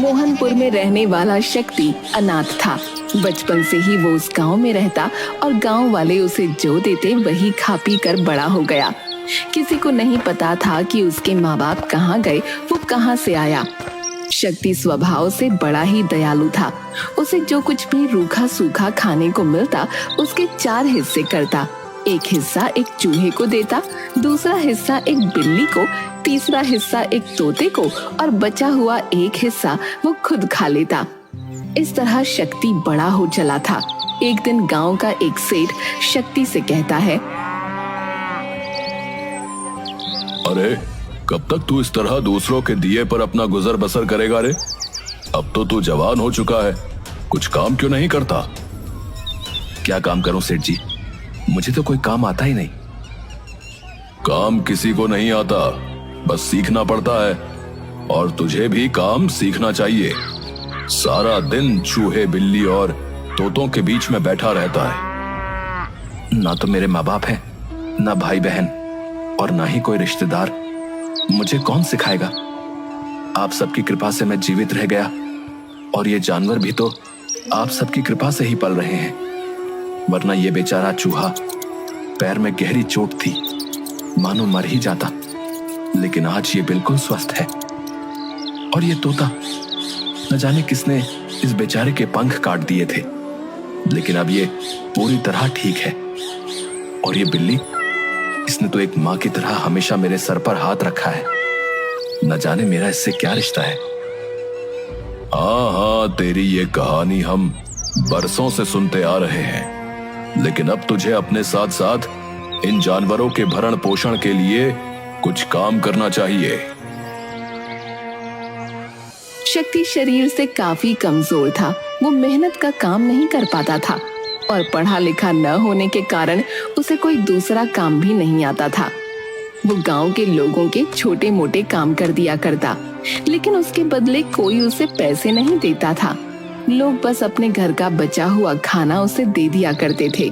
मोहनपुर में रहने वाला शक्ति अनाथ था। बचपन से ही वो उस गांव में रहता और गांव वाले उसे जो देते वही खा पी कर बड़ा हो गया। किसी को नहीं पता था कि उसके माँ बाप कहाँ गए, वो कहाँ से आया। शक्ति स्वभाव से बड़ा ही दयालु था। उसे जो कुछ भी रूखा सूखा खाने को मिलता उसके 4 हिस्से करता। एक हिस्सा एक चूहे को देता, दूसरा हिस्सा एक बिल्ली को, तीसरा हिस्सा एक तोते को और बचा हुआ एक हिस्सा वो खुद खा लेता। इस तरह शक्ति बड़ा हो चला था। एक दिन गांव का एक सेठ शक्ति से कहता है, अरे कब तक तू इस तरह दूसरों के दिए पर अपना गुजर बसर करेगा रे? अब तो तू जवान हो चुका है, कुछ काम क्यों नहीं करता? क्या काम करूं सेठ जी, मुझे तो कोई काम आता ही नहीं। काम किसी को नहीं आता, बस सीखना पड़ता है। और तुझे भी काम सीखना चाहिए। सारा दिन चूहे बिल्ली और तोतों के बीच में बैठा रहता है। ना तो मेरे माँ बाप हैं, ना भाई बहन और ना ही कोई रिश्तेदार। मुझे कौन सिखाएगा? आप सबकी कृपा से मैं जीवित रह गया और ये जानवर भी तो आप सबकी कृपा से ही पल रहे हैं, वरना ये बेचारा चूहा पैर में गहरी चोट थी, मानो मर ही जाता। लेकिन आज ये बिल्कुल स्वस्थ है। और ये तोता, न जाने किसने इस बेचारे के पंख काट दिए थे, लेकिन अब ये पूरी तरह ठीक है। और ये बिल्ली, इसने तो एक माँ की तरह हमेशा मेरे सर पर हाथ रखा है। न जाने मेरा इससे क्या रिश्ता है। हाँ, तेरी ये कहानी हम बरसों से सुनते आ रहे हैं, लेकिन अब तुझे अपने साथ साथ इन जानवरों के भरण पोषण के लिए कुछ काम करना चाहिए। शक्ति शरीर से काफी कमजोर था। वो मेहनत का काम नहीं कर पाता था और पढ़ा लिखा न होने के कारण उसे कोई दूसरा काम भी नहीं आता था। वो गांव के लोगों के छोटे मोटे काम कर दिया करता, लेकिन उसके बदले कोई उसे पैसे नहीं देता था। लोग बस अपने घर का बचा हुआ खाना उसे दे दिया करते थे।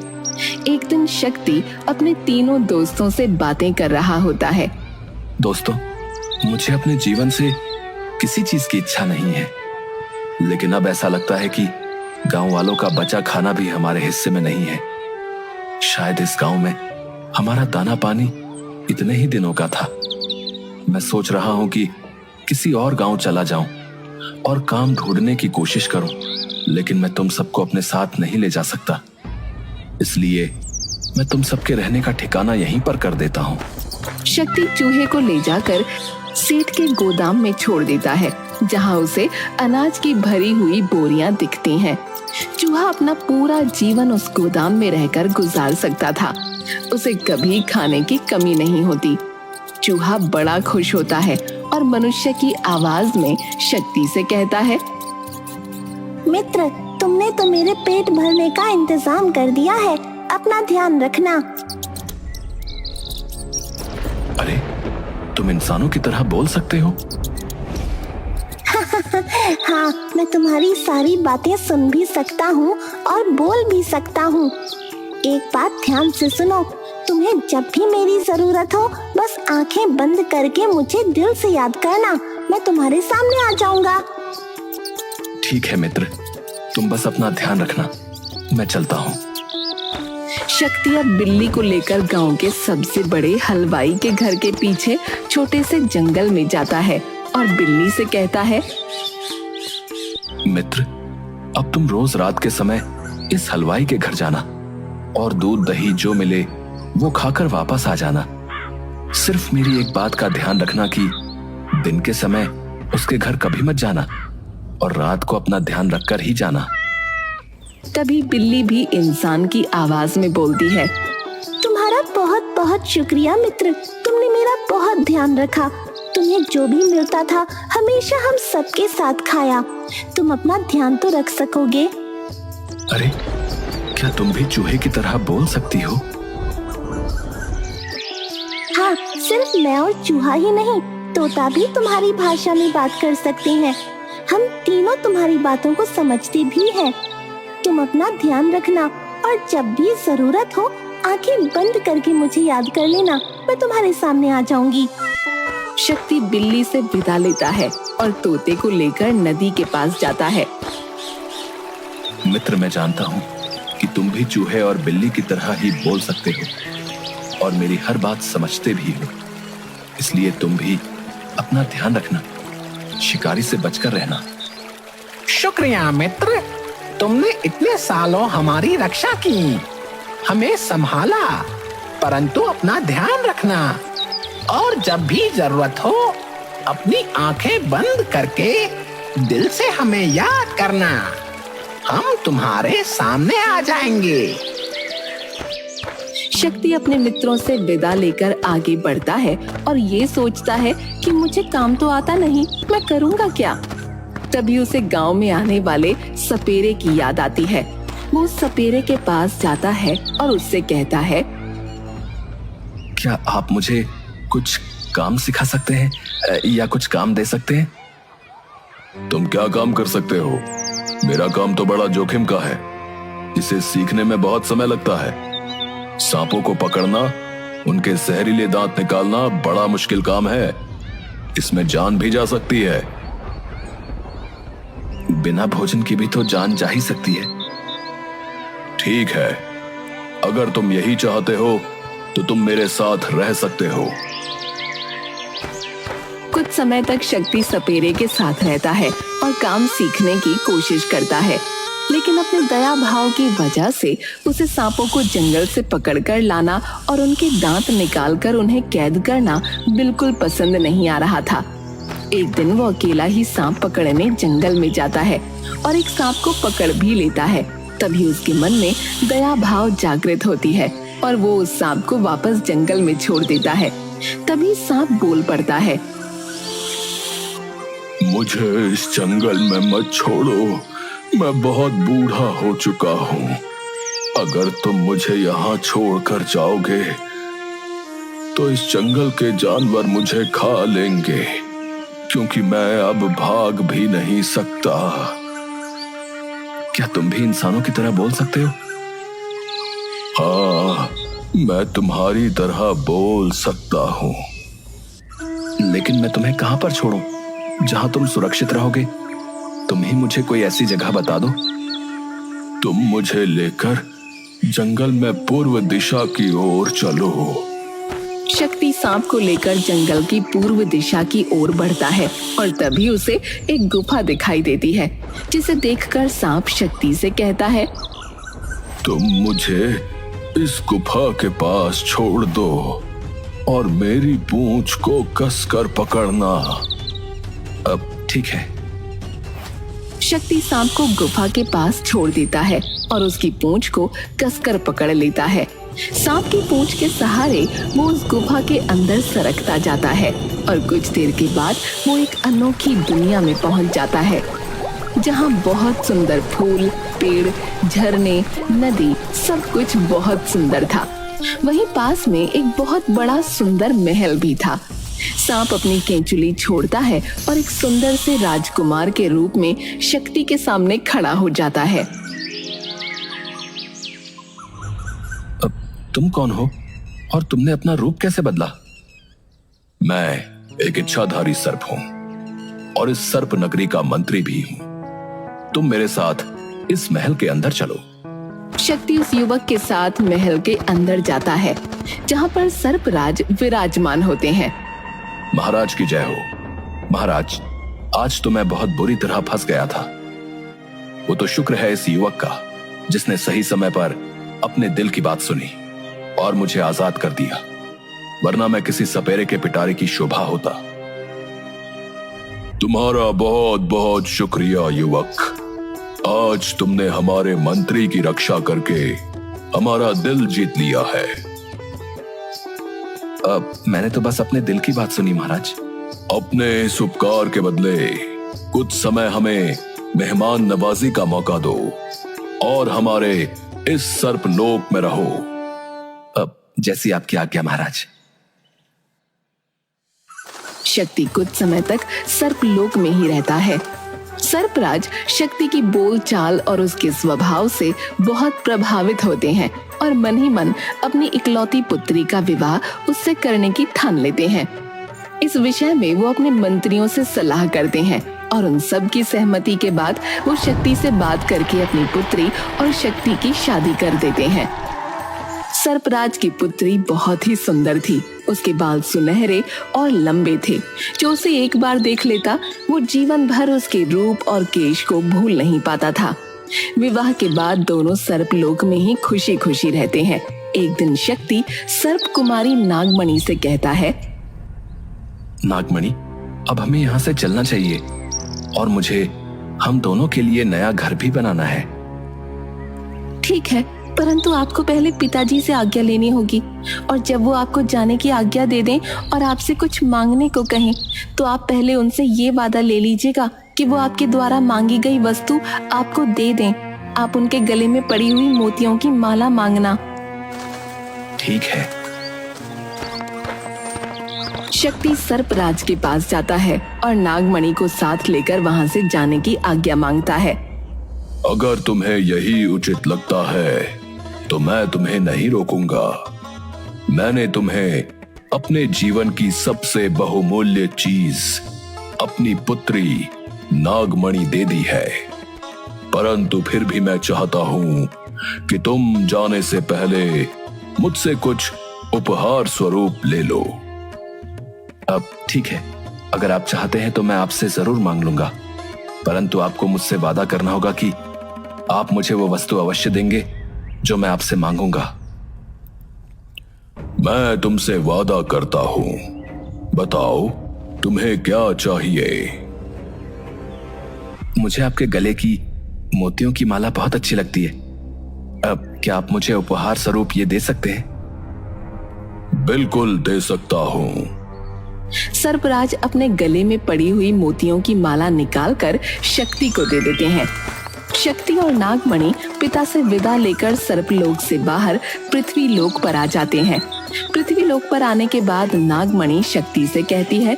एक दिन शक्ति अपने तीनों दोस्तों से बातें कर रहा होता है। दोस्तों, मुझे अपने जीवन से किसी चीज की इच्छा नहीं है, लेकिन अब ऐसा लगता है कि गांव वालों का बचा खाना भी हमारे हिस्से में नहीं है। शायद इस गांव में हमारा दाना पानी इतने ही दिनों का था। मैं सोच रहा हूं कि किसी और गांव चला जाऊं और काम ढूंढने की कोशिश करूं, लेकिन मैं तुम सबको अपने साथ नहीं ले जा सकता। इसलिए मैं तुम सबके रहने का ठिकाना यहीं पर कर देता हूं। शक्ति चूहे को ले जाकर सेठ के गोदाम में छोड़ देता है, जहां उसे अनाज की भरी हुई बोरियां दिखती हैं। चूहा अपना पूरा जीवन उस गोदाम में रहकर गुजार सकता था। उसे कभी खाने की कमी नहीं होती। चूहा बड़ा खुश होता है और मनुष्य की आवाज में शक्ति से कहता है, मित्र, तुमने तो मेरे पेट भरने का इंतजाम कर दिया है, अपना ध्यान रखना। अरे, तुम इंसानों की तरह बोल सकते हो? हाँ, मैं तुम्हारी सारी बातें सुन भी सकता हूँ और बोल भी सकता हूँ। एक बात ध्यान से सुनो, तुम्हें जब भी मेरी जरूरत हो बस आंखें बंद करके मुझे दिल से याद करना, मैं तुम्हारे सामने आ जाऊंगा। ठीक है मित्र, तुम बस अपना ध्यान रखना, मैं चलता हूँ। शक्ति अब बिल्ली को लेकर गांव के सबसे बड़े हलवाई के घर के पीछे छोटे से जंगल में जाता है और बिल्ली से कहता है, मित्र, अब तुम रोज रात के समय इस हलवाई के घर जाना और दूध दही जो मिले वो खाकर वापस आ जाना। सिर्फ मेरी एक बात का ध्यान रखना कि दिन के समय उसके घर कभी मत जाना और रात को अपना ध्यान रखकर ही जाना। तभी बिल्ली भी इंसान की आवाज में बोलती है, तुम्हारा बहुत बहुत शुक्रिया मित्र, तुमने मेरा बहुत ध्यान रखा। तुम्हें जो भी मिलता था हमेशा हम सबके साथ खाया। तुम अपना ध्यान तो रख सकोगे। अरे, क्या तुम भी चूहे की तरह बोल सकती हो? हाँ, सिर्फ मैं और चूहा ही नहीं, तोता भी तुम्हारी भाषा में बात कर सकते हैं। हम तीनों तुम्हारी बातों को समझते भी हैं। तुम अपना ध्यान रखना और जब भी जरूरत हो आंखें बंद करके मुझे याद कर लेना, मैं तुम्हारे सामने आ जाऊंगी। शक्ति बिल्ली से विदा लेता है और तोते को लेकर नदी के पास जाता है। मित्र, मैं जानता हूँ कि तुम भी चूहे और बिल्ली की तरह ही बोल सकते हो और मेरी हर बात समझते भी हो, इसलिए तुम भी अपना ध्यान रखना, शिकारी से बचकर रहना। शुक्रिया मित्र, तुमने इतने सालों हमारी रक्षा की, हमें संभाला, परंतु अपना ध्यान रखना और जब भी जरूरत हो अपनी आंखें बंद करके दिल से हमें याद करना, हम तुम्हारे सामने आ जाएंगे। शक्ति अपने मित्रों से विदा लेकर आगे बढ़ता है और ये सोचता है कि मुझे काम तो आता नहीं, मैं करूँगा क्या। तभी उसे गांव में आने वाले सपेरे की याद आती है। वो सपेरे के पास जाता है और उससे कहता है, क्या आप मुझे कुछ काम सिखा सकते हैं या कुछ काम दे सकते हैं? तुम क्या काम कर सकते हो? मेरा काम तो बड़ा जोखिम का है, इसे सीखने में बहुत समय लगता है। सांपों को पकड़ना, उनके जहरीले दांत निकालना बड़ा मुश्किल काम है, इसमें जान भी जा सकती है। बिना भोजन की भी तो जान जा ही सकती है। ठीक है, अगर तुम यही चाहते हो तो तुम मेरे साथ रह सकते हो। कुछ समय तक शक्ति सपेरे के साथ रहता है और काम सीखने की कोशिश करता है, लेकिन अपने दया भाव की वजह से उसे सांपों को जंगल से पकड़कर लाना और उनके दांत निकालकर उन्हें कैद करना बिल्कुल पसंद नहीं आ रहा था। एक दिन वो अकेला ही सांप पकड़ने जंगल में जाता है और एक सांप को पकड़ भी लेता है। तभी उसके मन में दया भाव जागृत होती है और वो उस सांप को वापस जंगल में छोड़ देता है। तभी सांप बोल पड़ता है, मुझे इस जंगल में मत छोड़ो, मैं बहुत बूढ़ा हो चुका हूँ। अगर तुम मुझे यहाँ छोड़कर जाओगे तो इस जंगल के जानवर मुझे खा लेंगे, क्योंकि मैं अब भाग भी नहीं सकता। क्या तुम भी इंसानों की तरह बोल सकते हो? हाँ, मैं तुम्हारी तरह बोल सकता हूँ। लेकिन मैं तुम्हें कहाँ पर छोड़ूं जहां तुम सुरक्षित रहोगे? तुम ही मुझे कोई ऐसी जगह बता दो। तुम मुझे लेकर जंगल में पूर्व दिशा की ओर चलो। शक्ति सांप को लेकर जंगल की पूर्व दिशा की ओर बढ़ता है और तभी उसे एक गुफा दिखाई देती है, जिसे देखकर सांप शक्ति से कहता है, तुम मुझे इस गुफा के पास छोड़ दो और मेरी पूंछ को कसकर पकड़ना। अब ठीक है। शक्ति सांप को गुफा के पास छोड़ देता है और उसकी पूंछ को कसकर पकड़ लेता है। सांप की पूंछ के सहारे वो उस गुफा के अंदर सरकता जाता है और कुछ देर के बाद वो एक अनोखी दुनिया में पहुंच जाता है, जहां बहुत सुंदर फूल, पेड़, झरने, नदी, सब कुछ बहुत सुंदर था। वहीं पास में एक बहुत बड़ा सुंदर महल भी था। सांप अपनी केंचुली छोड़ता है और एक सुंदर से राजकुमार के रूप में शक्ति के सामने खड़ा हो जाता है। अब तुम कौन हो और तुमने अपना रूप कैसे बदला? मैं एक इच्छाधारी सर्प हूँ और इस सर्प नगरी का मंत्री भी हूँ। तुम मेरे साथ इस महल के अंदर चलो। शक्ति उस युवक के साथ महल के अंदर जाता है, जहाँ पर सर्पराज विराजमान होते हैं। महाराज की जय हो। महाराज, आज तो मैं बहुत बुरी तरह फंस गया था। वो तो शुक्र है इस युवक का, जिसने सही समय पर अपने दिल की बात सुनी और मुझे आजाद कर दिया, वरना मैं किसी सपेरे के पिटारे की शोभा होता। तुम्हारा बहुत बहुत शुक्रिया युवक। आज तुमने हमारे मंत्री की रक्षा करके हमारा दिल जीत लिया है। मैंने तो बस अपने दिल की बात सुनी महाराज। अपने इस उपकार के बदले कुछ समय हमें मेहमान नवाजी का मौका दो और हमारे इस सर्पलोक में रहो। अब जैसी आपकी आज्ञा महाराज। शक्ति कुछ समय तक सर्पलोक में ही रहता है। सर्पराज शक्ति की बोलचाल और उसके स्वभाव से बहुत प्रभावित होते हैं और मन ही मन अपनी इकलौती पुत्री का विवाह उससे करने की ठान लेते हैं। इस विषय में वो अपने मंत्रियों से सलाह करते हैं और उन सब की सहमति के बाद वो शक्ति से बात करके अपनी पुत्री और शक्ति की शादी कर देते हैं। सर्पराज की पुत्री बहुत ही सुंदर थी। उसके बाल सुनहरे और लंबे थे। जो उसे एक बार देख लेता वो जीवन भर उसके रूप और केश को भूल नहीं पाता था। विवाह के बाद दोनों सर्पलोक में ही खुशी खुशी रहते हैं। एक दिन शक्ति सर्प कुमारी नागमणि से कहता है, नागमणि, अब हमें यहाँ से चलना चाहिए और मुझे हम दोनों के लिए नया घर भी बनाना है। ठीक है, परंतु आपको पहले पिताजी से आज्ञा लेनी होगी और जब वो आपको जाने की आज्ञा दे दें और आपसे कुछ मांगने को कहें तो आप पहले उनसे ये वादा ले लीजिएगा कि वो आपके द्वारा मांगी गई वस्तु आपको दे दें। आप उनके गले में पड़ी हुई मोतियों की माला मांगना। ठीक है। शक्ति सर्पराज के पास जाता है और नागमणि को साथ लेकर वहां से जाने की आज्ञा मांगता है। अगर तुम्हें यही उचित लगता है तो मैं तुम्हें नहीं रोकूंगा। मैंने तुम्हें अपने जीवन की सबसे बहुमूल्य चीज, अपनी पुत्री नागमणि दे दी है, परंतु फिर भी मैं चाहता हूं कि तुम जाने से पहले मुझसे कुछ उपहार स्वरूप ले लो। अब ठीक है, अगर आप चाहते हैं तो मैं आपसे जरूर मांग लूंगा, परंतु आपको मुझसे वादा करना होगा कि आप मुझे वो वस्तु अवश्य देंगे जो मैं आपसे मांगूंगा। मैं तुमसे वादा करता हूं। बताओ तुम्हें क्या चाहिए? मुझे आपके गले की मोतियों की माला बहुत अच्छी लगती है। अब क्या आप मुझे उपहार स्वरूप ये दे सकते हैं? बिल्कुल दे सकता हूं। सर्पराज अपने गले में पड़ी हुई मोतियों की माला निकालकर शक्ति को दे देते हैं। शक्ति और नागमणि पिता से विदा लेकर सर्पलोक से बाहर पृथ्वी लोक पर आ जाते हैं। पृथ्वी लोक पर आने के बाद नागमणि शक्ति से कहती है,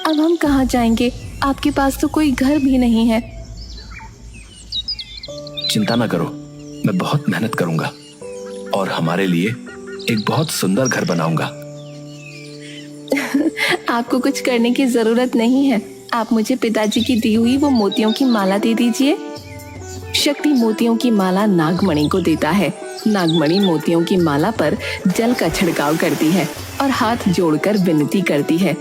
अब हम कहाँ जाएंगे? आपके पास तो कोई घर भी नहीं है। चिंता ना करो, मैं बहुत मेहनत करूंगा और हमारे लिए एक बहुत सुंदर घर बनाऊंगा। आपको कुछ करने की जरूरत नहीं है। आप मुझे पिताजी की दी हुई वो मोतियों की माला दे दीजिए। शक्ति मोतियों की माला नागमणि को देता है। नागमणि मोतियों की माला पर जल का छिड़काव करती है और हाथ जोड़कर विनती करती है,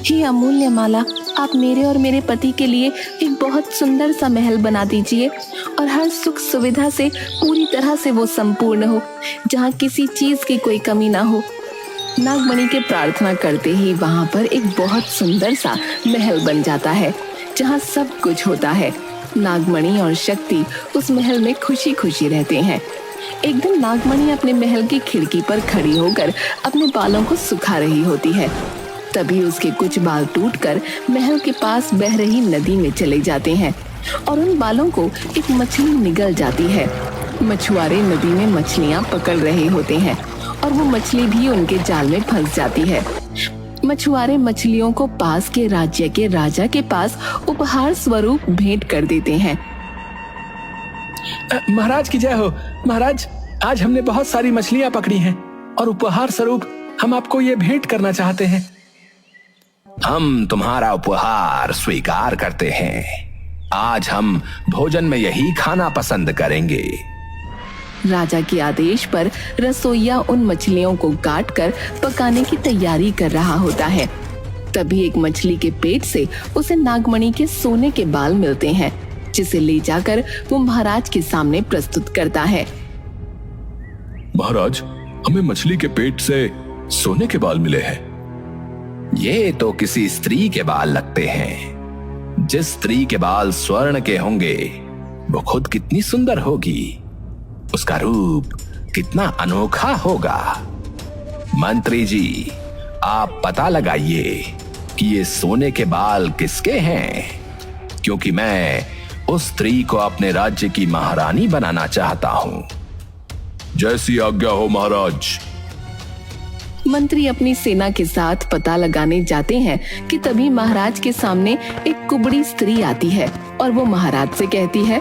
हे अमूल्य माला, आप मेरे और मेरे पति के लिए एक बहुत सुंदर सा महल बना दीजिए और हर सुख सुविधा से पूरी तरह से वो संपूर्ण हो, जहाँ किसी चीज की कोई कमी ना हो। नागमणि के प्रार्थना करते ही वहाँ पर एक बहुत सुंदर सा महल बन जाता है, जहाँ सब कुछ होता है। नागमणि और शक्ति उस महल में खुशी खुशी रहते हैं। एक दिन नागमणि अपने महल की खिड़की पर खड़ी होकर अपने बालों को सुखा रही होती है। तभी उसके कुछ बाल टूटकर महल के पास बह रही नदी में चले जाते हैं और उन बालों को एक मछली निगल जाती है। मछुआरे नदी में मछलियां पकड़ रहे होते हैं और वो मछली भी उनके जाल में फंस जाती है। मछुआरे मछलियों को पास के राज्य के राजा के पास उपहार स्वरूप भेंट कर देते हैं। महाराज की जय हो। महाराज, आज हमने बहुत सारी मछलियां पकड़ी हैं और उपहार स्वरूप हम आपको ये भेंट करना चाहते हैं। हम तुम्हारा उपहार स्वीकार करते हैं। आज हम भोजन में यही खाना पसंद करेंगे। राजा के आदेश पर रसोइया उन मछलियों को काटकर पकाने की तैयारी कर रहा होता है। तभी एक मछली के पेट से उसे नागमणि के सोने के बाल मिलते हैं, जिसे ले जाकर वो महाराज के सामने प्रस्तुत करता है। महाराज, हमें मछली के पेट से सोने के बाल मिले हैं। ये तो किसी स्त्री के बाल लगते हैं। जिस स्त्री के बाल स्वर्ण के होंगे वो खुद कितनी सुंदर होगी, उसका रूप कितना अनोखा होगा। मंत्री जी, आप पता लगाइए कि ये सोने के बाल किसके हैं, क्योंकि मैं उस स्त्री को अपने राज्य की महारानी बनाना चाहता हूं। जैसी आज्ञा हो महाराज। मंत्री अपनी सेना के साथ पता लगाने जाते हैं कि तभी महाराज के सामने एक कुबड़ी स्त्री आती है और वो महाराज से कहती है,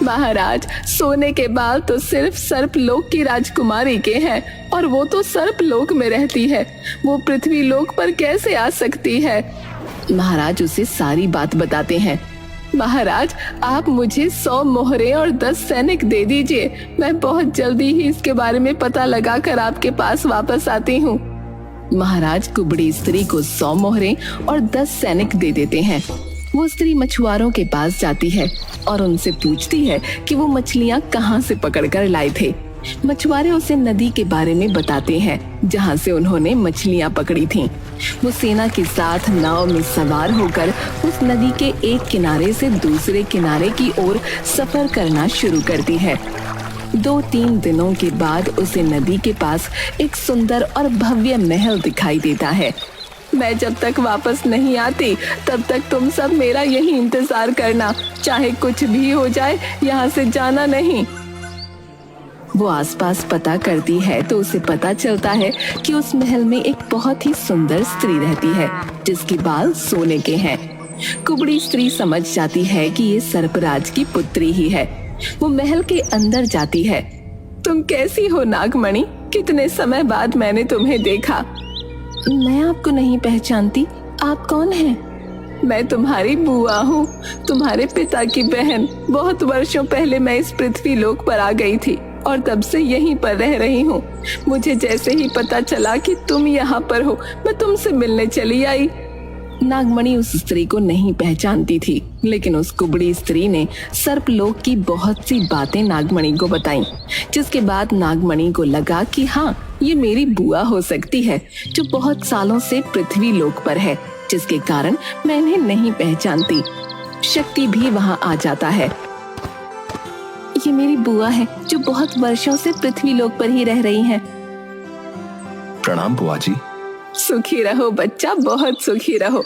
महाराज, सोने के बाल तो सिर्फ सर्पलोक की राजकुमारी के हैं और वो तो सर्पलोक में रहती है, वो पृथ्वी लोक पर कैसे आ सकती है? महाराज उसे सारी बात बताते हैं। महाराज, आप मुझे 100 मोहरें और 10 सैनिक दे दीजिए, मैं बहुत जल्दी ही इसके बारे में पता लगाकर आपके पास वापस आती हूँ। महाराज कुबड़ी स्त्री को 100 मोहरें और 10 सैनिक दे देते हैं। वो स्त्री मछुआरों के पास जाती है और उनसे पूछती है कि वो मछलियाँ कहाँ से पकड़कर लाए थे। मछुआरे उसे नदी के बारे में बताते हैं जहाँ से उन्होंने मछलियाँ पकड़ी थीं। वो सेना के साथ नाव में सवार होकर उस नदी के एक किनारे से दूसरे किनारे की ओर सफर करना शुरू करती है। 2-3 दिनों के बाद उसे नदी के पास एक सुंदर और भव्य महल दिखाई देता है। मैं जब तक वापस नहीं आती तब तक तुम सब मेरा यही इंतजार करना, चाहे कुछ भी हो जाए यहाँ से जाना नहीं। वो आसपास पता करती है तो उसे पता चलता है कि उस महल में एक बहुत ही सुंदर स्त्री रहती है जिसके बाल सोने के हैं। कुबड़ी स्त्री समझ जाती है कि ये सर्पराज की पुत्री ही है। वो महल के अंदर जाती है। तुम कैसी हो नागमणि? कितने समय बाद मैंने तुम्हें देखा। मैं आपको नहीं पहचानती, आप कौन हैं? मैं तुम्हारी बुआ हूँ, तुम्हारे पिता की बहन। बहुत वर्षों पहले मैं इस पृथ्वी लोक पर आ गई थी और तब से यहीं पर रह रही हूँ। मुझे जैसे ही पता चला कि तुम यहाँ पर हो, मैं तुमसे मिलने चली आई। नागमणि उस स्त्री को नहीं पहचानती थी, लेकिन उस कुबड़ी स्त्री ने सर्पलोक की बहुत सी बातें नागमणि को बताईं, जिसके बाद नागमणि को लगा कि हाँ, ये मेरी बुआ हो सकती है जो बहुत सालों से पृथ्वी लोक पर है, जिसके कारण मैं इन्हें नहीं पहचानती। शक्ति भी वहाँ आ जाता है। ये मेरी बुआ है जो बहुत वर्षों से पृथ्वी लोक पर ही रह रही हैं। प्रणाम बुआ जी। सुखी रहो बच्चा, बहुत सुखी रहो।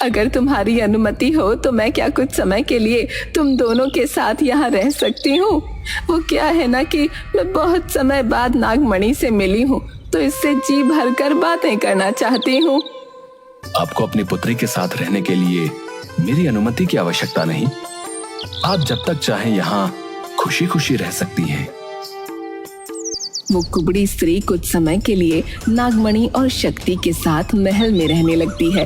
अगर तुम्हारी अनुमति हो तो मैं क्या कुछ समय के लिए तुम दोनों के साथ यहाँ रह सकती हूँ? वो क्या है ना कि मैं बहुत समय बाद नागमणि से मिली हूँ, तो इससे जी भरकर बातें करना चाहती हूँ। आपको अपनी पुत्री के साथ रहने के लिए मेरी अनुमति की आवश्यकता नहीं। आप जब तक चाहें यहाँ खुशी खुशी रह सकती हैं। वो कुबड़ी स्त्री कुछ समय के लिए नागमणि और शक्ति के साथ महल में रहने लगती है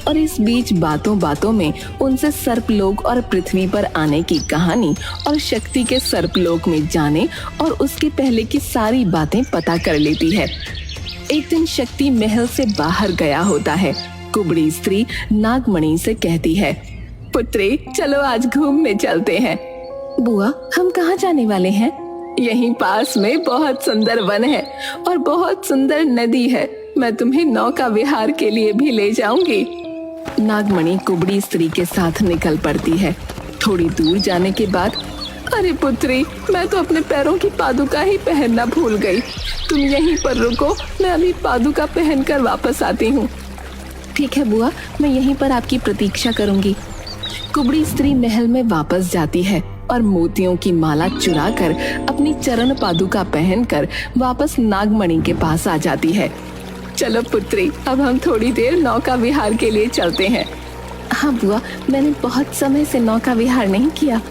और इस बीच बातों बातों में उनसे सर्पलोक और पृथ्वी पर आने की कहानी और शक्ति के सर्पलोक में जाने और उसके पहले की सारी बातें पता कर लेती है। एक दिन शक्ति महल से बाहर गया होता है। कुबड़ी स्त्री नागमणि से कहती है, पुत्री चलो आज घूमने चलते हैं। बुआ, हम कहाँ जाने वाले हैं? यहीं पास में बहुत सुंदर वन है और बहुत सुंदर नदी है, मैं तुम्हें नौका विहार के लिए भी ले जाऊंगी। नागमणि कुबड़ी स्त्री के साथ निकल पड़ती है। थोड़ी दूर जाने के बाद, अरे पुत्री, मैं तो अपने पैरों की पादुका ही पहनना भूल गई। तुम यहीं पर रुको, मैं अभी पादुका पहनकर वापस आती हूँ। ठीक है बुआ, मैं यहीं पर आपकी प्रतीक्षा करूंगी। कुबड़ी स्त्री महल में वापस जाती है और मोतियों की माला चुराकर अपनी चरण पादुका पहनकर वापस नागमणि के पास आ जाती है। चलो पुत्री, अब हम थोड़ी देर नौका विहार के लिए चलते हैं। हाँ बुआ, मैंने बहुत समय से नौका विहार नहीं किया।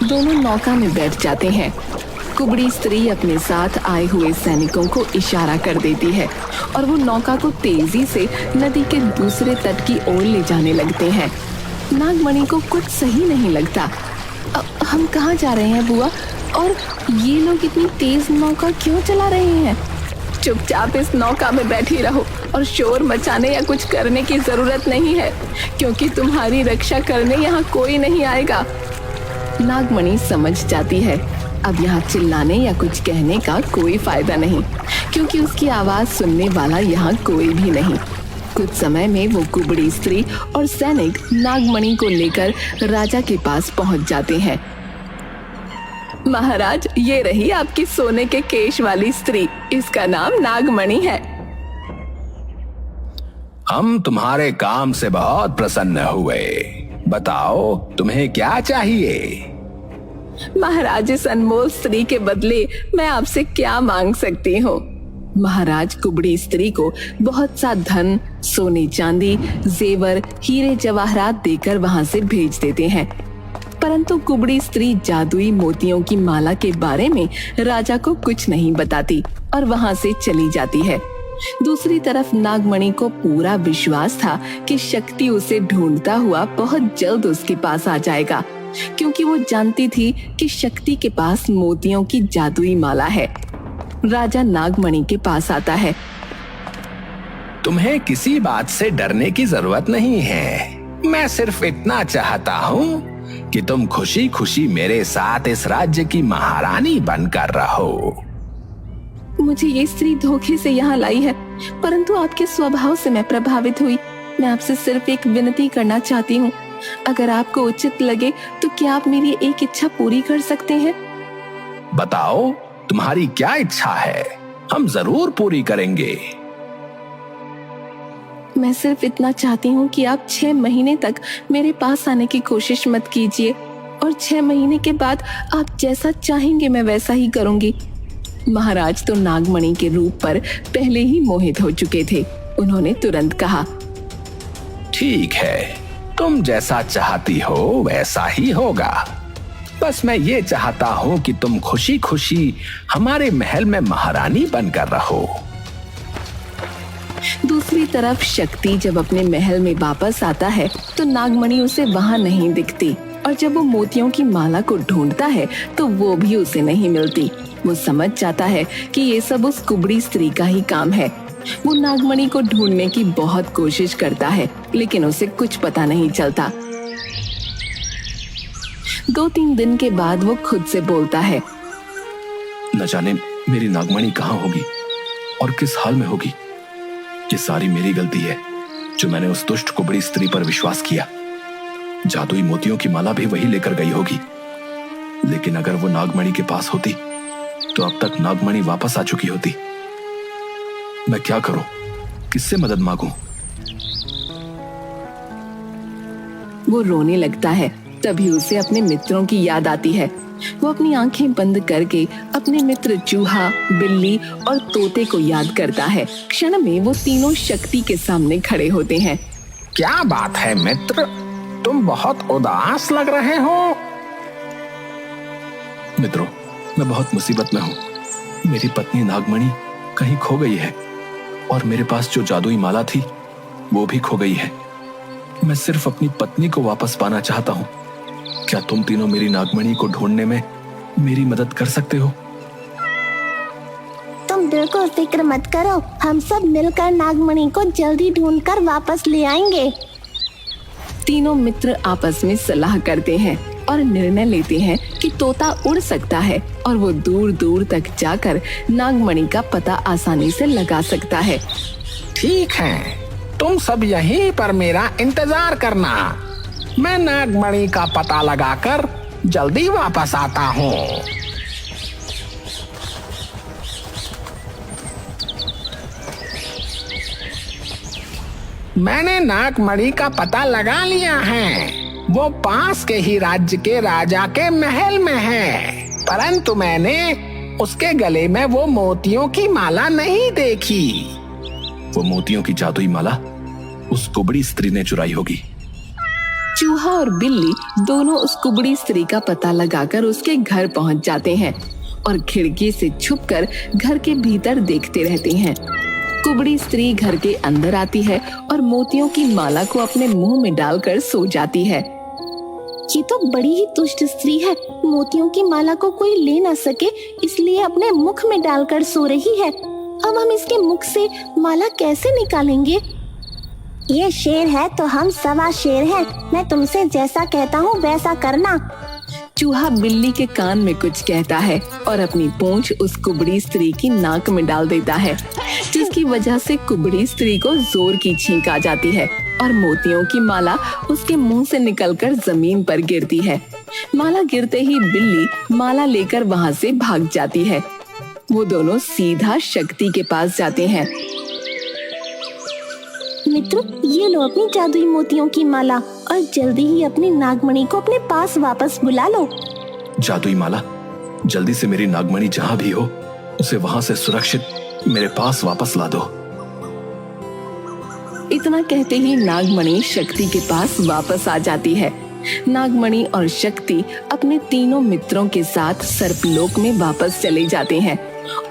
दोनों नौका में बैठ जाते हैं। कुबड़ी स्त्री अपने साथ आए हुए सैनिकों को इशारा कर देती है और वो नौका को तेजी से नदी के दूसरे तट की ओर ले जाने लगते हैं। नागमणि को कुछ सही नहीं लगता। हम कहाँ जा रहे हैं बुआ? और ये लोग इतनी तेज नौका क्यों चला रहे हैं? चुपचाप इस नौका में बैठी रहो और शोर मचाने या कुछ करने की जरूरत नहीं है, क्योंकि तुम्हारी रक्षा करने यहाँ कोई नहीं आएगा। नागमणि समझ जाती है अब यहाँ चिल्लाने या कुछ कहने का कोई फायदा नहीं, क्योंकि उसकी आवाज सुनने वाला यहाँ कोई भी नहीं। कुछ समय में वो कुबड़ी स्त्री और सैनिक नागमणि को लेकर राजा के पास पहुंच जाते हैं। महाराज, ये रही आपकी सोने के केश वाली स्त्री, इसका नाम नागमणि है। हम तुम्हारे काम से बहुत प्रसन्न हुए। बताओ तुम्हें क्या चाहिए? महाराज, इस अनमोल स्त्री के बदले मैं आपसे क्या मांग सकती हूँ? महाराज कुबड़ी स्त्री को बहुत सा धन, सोने चांदी, जेवर, हीरे जवाहरात देकर वहाँ से भेज देते हैं। परंतु कुबड़ी स्त्री जादुई मोतियों की माला के बारे में राजा को कुछ नहीं बताती और वहां से चली जाती है। दूसरी तरफ नागमणि को पूरा विश्वास था कि शक्ति उसे ढूंढता हुआ बहुत जल्द उसके पास आ जाएगा, क्योंकि वो जानती थी कि शक्ति के पास मोतियों की जादुई माला है। राजा नागमणि के पास आता है। तुम्हें किसी बात से डरने की जरूरत नहीं है। मैं सिर्फ इतना चाहता हूँ कि तुम खुशी खुशी मेरे साथ इस राज्य की महारानी बनकर रहो। मुझे ये स्त्री धोखे से यहाँ लाई है, परंतु आपके स्वभाव से मैं प्रभावित हुई। मैं आपसे सिर्फ एक विनती करना चाहती हूँ। अगर आपको उचित लगे तो क्या आप मेरी एक इच्छा पूरी कर सकते हैं? बताओ, तुम्हारी क्या इच्छा है? हम जरूर पूरी करेंगे। मैं सिर्फ इतना चाहती हूँ कि आप 6 महीने तक मेरे पास आने की कोशिश मत कीजिए, और 6 महीने के बाद आप जैसा चाहेंगे मैं वैसा ही करूंगी। महाराज तो नागमणि के रूप पर पहले ही मोहित हो चुके थे। उन्होंने तुरंत कहा, ठीक है, तुम जैसा चाहती हो वैसा ही होगा। बस मैं ये चाहता हूँ कि तुम खुशी खुशी हमारे महल में महारानी बनकर रहो। दूसरी तरफ शक्ति जब अपने महल में वापस आता है तो नागमणि उसे वहां नहीं दिखती, और जब वो मोतियों की माला को ढूंढता है तो वो भी उसे नहीं मिलती। वो समझ जाता है कि ये सब उस कुबड़ी स्त्री का ही काम है। वो नागमणि को ढूंढने की बहुत कोशिश करता है, लेकिन उसे कुछ पता नहीं चलता। 2-3 दिन के बाद वो खुद से बोलता है, न जाने मेरी नागमणि कहाँ होगी और किस हाल में होगी। ये सारी मेरी गलती है जो मैंने उस दुष्ट कुबड़ी स्त्री पर विश्वास किया। जादुई मोतियों की माला भी वही लेकर गई होगी, लेकिन अगर वो नागमणि के पास होती तो अब तक नागमणि वापस आ चुकी होती। मैं क्या करूं? किससे मदद मांगूं? वो रोने लगता है। तभी उसे अपने मित्रों की याद आती है। वो अपनी आंखें बंद करके अपने मित्र चूहा, बिल्ली और तोते को याद करता है। क्षण में वो तीनों शक्ति के सामने खड़े होते हैं। क्या बात है मित्र, तुम बहुत उदास लग रहे हो। मित्रों, मैं बहुत मुसीबत में हूँ। मेरी पत्नी नागमणि कहीं खो गई है, और मेरे पास जो जादुई माला थी वो भी खो गई है। मैं सिर्फ अपनी पत्नी को वापस पाना चाहता हूँ। क्या तुम तीनों मेरी नागमणि को ढूंढने में मेरी मदद कर सकते हो? तुम बिल्कुल फिक्र मत करो, हम सब मिलकर नागमणि को जल्दी ढूंढकर वापस ले आएंगे। तीनों मित्र आपस में सलाह करते हैं और निर्णय लेते हैं कि तोता उड़ सकता है और वो दूर दूर तक जाकर नागमणि का पता आसानी से लगा सकता है। ठीक है, तुम सब यहीं पर मेरा इंतजार करना। मैं नागमणि का पता लगाकर जल्दी वापस आता हूँ। मैंने नागमणि का पता लगा लिया है। वो पास के ही राज्य के राजा के महल में है, परंतु मैंने उसके गले में वो मोतियों की माला नहीं देखी। वो मोतियों की जादुई माला उस कुबड़ी स्त्री ने चुराई होगी। चूहा और बिल्ली दोनों उस कुबड़ी स्त्री का पता लगाकर उसके घर पहुंच जाते हैं और खिड़की से छुपकर घर के भीतर देखते रहते हैं। कुबड़ी स्त्री घर के अंदर आती है और मोतियों की माला को अपने मुंह में डालकर सो जाती है। ये तो बड़ी ही दुष्ट स्त्री है। मोतियों की माला को कोई ले न सके इसलिए अपने मुख में डालकर सो रही है। अब हम इसके मुख से माला कैसे निकालेंगे? ये शेर है तो हम सवा शेर हैं। मैं तुमसे जैसा कहता हूँ वैसा करना। चूहा बिल्ली के कान में कुछ कहता है और अपनी पूंछ उस कुबड़ी स्त्री की नाक में डाल देता है, जिसकी वजह से कुबड़ी स्त्री को जोर की छींक आ जाती है और मोतियों की माला उसके मुंह से निकलकर जमीन पर गिरती है। माला गिरते ही बिल्ली माला लेकर वहां से भाग जाती है। वो दोनों सीधा शक्ति के पास जाते हैं। मित्र, ये लो अपनी जादुई मोतियों की माला और जल्दी ही अपनी नागमणि को अपने पास वापस बुला लो। जादुई माला, जल्दी से मेरी नागमणि जहां भी हो उसे वहां से सुरक्षित मेरे पास वापस ला दो। इतना कहते ही नागमणि शक्ति के पास वापस आ जाती है। नागमणि और शक्ति अपने तीनों मित्रों के साथ सर्पलोक में वापस चले जाते हैं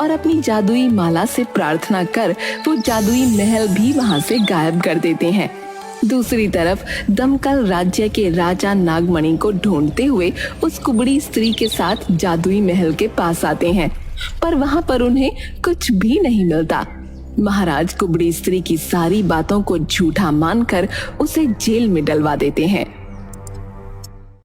और अपनी जादुई माला से प्रार्थना कर वो जादुई महल भी वहां से गायब कर देते हैं। दूसरी तरफ दमकल राज्य के राजा नागमणि को ढूंढते हुए उस कुबड़ी स्त्री के साथ जादुई महल के पास आते हैं, पर वहां पर उन्हें कुछ भी नहीं मिलता। महाराज कुबड़ी स्त्री की सारी बातों को झूठा मानकर उसे जेल में डलवा देते हैं।